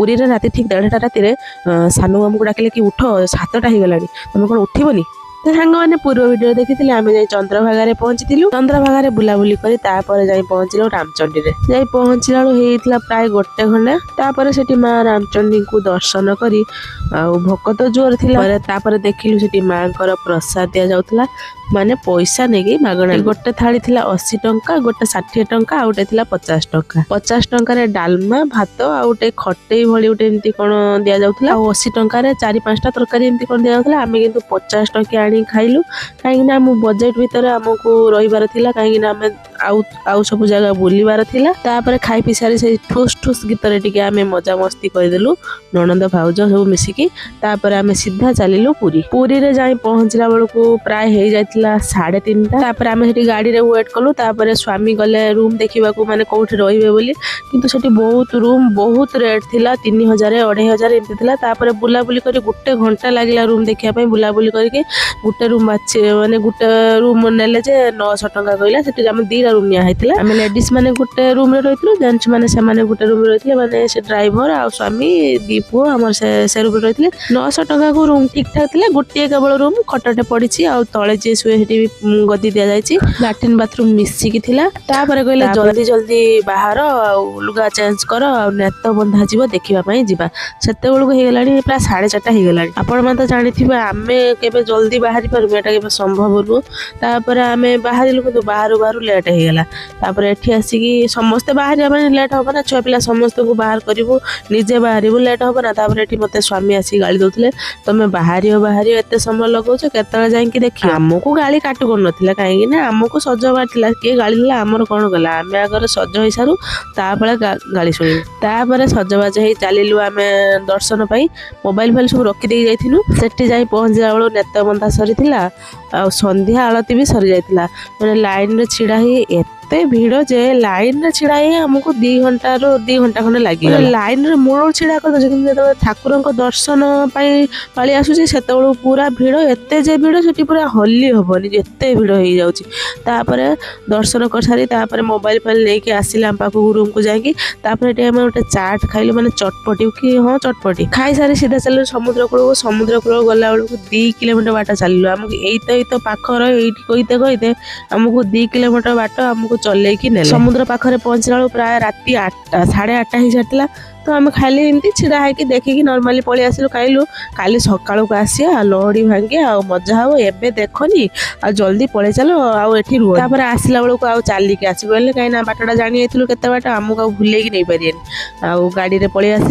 पुरी रे राति ठीक 1:30 राति सानू आमको डाकिले कि उठ 7टा हो गलानी तुम कौन उठबनी। तो सांग मैंने पूर्व वीडियो देखी आम जाई चंद्रभागा पहुंची चंद्रभागा बुलाबुली कर जाई पहुंचलु रामचंडी रे जाई पहुंचला होता प्राय 1 घंटा तापर सेठी माँ रामचंडी को दर्शन करी भोक तो जोर थिला तापर देखिलु सेठी माँ प्रसाद दिया जाउथला माने पैसा नहीं मागणा गोटे थाली थिला 80 टंका गोटे 60 टंका आउटे थिला 50 टंका 50 टंका रे डालमा भात आउटे खटेई भली उटे एमती कोन दिया जाउथला 80 टंका रे 4-5टा तरकारी एमती कोन दिया जाउथला आमे किंतु 50 टंका आनी खाइलु काहे ना हम बजेट भीतर हमको रहिबार थिला काहे ना हम आउ सब जगह बुलीबार थिला तापर खाई पी सारी से ठुस ठुस गीतरे टिके आमे मजा मस्ती करदेलु ननंद भाउज सब मिसिकी तापर आमे सीधा चलिलु पुरी रे जाई पहुंचला बेलको प्राय हे जाइथिला 3:30 तापर आमे सेठी गाड़ी रे वेट कलु तापर स्वामी गले रूम देखिबा को माने कोठी रहिबे बोली किंतु सेठी बहुत रूम बहुत रेट थिला 3000 2500 एमती थिला तापर बुला बुली करी 1 घंटा लागिला रूम देखिया पई बुला बुली करके गुटे रूम बाचे माने गुटे रूम नेले जे 900 टंका कहला सेठी हम 2 रूम निया हैतिला हमें लेडीज माने गुटे रूम रे रहितलु जेंट्स माने से माने गुटे रूम रे रहितले माने से ड्राइवर आ स्वामी दीपु हमर से रूम रे रहितले 900 टंका को रूम ठीक ठाक थिला गुटे केवल रूम खटटे पड़ीची आ तळे जे सुए हेटी गदी दिया जायची लैट्रिन बाथरूम मिसी की थिला तापर कहले जल्दी जल्दी बाहर आ लुगा चेंज कर आ नेत बंधा जीव देखिबा पई जीवा सेते बेलको हे गेलानी प्राय 4:30 हे गेलानी आपण मान त जानिथिबा आमे केबे जल्दी बाहरी परबे एटा केबे संभव नु तापर आमे बाहरिलु किंतु बाहरु लेट हे गेला तापर एठी आसी की समस्त बाहर आमे लेट होबा ना छुआ पिला समस्त को बाहर करिवु निजे बाहरिबु लेट होबा ना तापर एठी मते स्वामी आसी गाली दउतले तमे बाहरियो एते समय लगाउछ केतळे जाई की देखि हमको गाली काटू कर नथिला काहे ना हमको सज बाटिला के गाली दिला हमर कोन गला आमे अगर सज होई सारू तापळे गाली सुनी तापर सजबाज हे चलिलु आमे दर्शन पई मोबाइल फाइल सब रखि दे जाइथिनु सेठी जाई पहुंचला बेलो नेत बंधा सरीथिला आ संध्या आलती भी सरी जाइथिला माने लाइन रे छिड़ा ही एते भीड़ जे लाइन रे छिड़ा ही हमको 2 घंटा खंडे लागी लाइन रे मूल छिड़ा कर दे ठाकुर दर्शन पाई पाली आसुची सेते बेलो पूरा भीड़ एते जे भीड़ सेठी पूरा हल्ली हबनी एते भीड़ हो जाउची तापर दर्शन कर सारी तापर मोबाइल फाइल ले के आसिला पाखु रूम को जाकी तापर एटे हम ओटे चाट खाइलु माने चटपटी की हां चटपटी खाई सारी सीधा चल समुद्र कूल गला बेलको 2 किलोमीटर बाट चलिलु हमको तो पाखर एठी कहिते हमको 2 किलोमीटर बाट हमको चले की ने समुद्र पाखरे पहुंचला प्राय राति 8टा 8:30 ही जातला तो आम खाली एमती छिड़ा है देखिकी नॉर्मली पळी आसिलु खाइलु काली सकाळु को आसिया लहड़ी भांगे आ मजा हो एबे देखनी आ जल्दी पळे चलो आ एठी रुह तापर आसिला बेलको आ चाली के आसी बोले काई ना बाटडा जानि आइथिलु केते बाट हमको भूले की नै परियन आ गाड़ी रे पळे आसिलु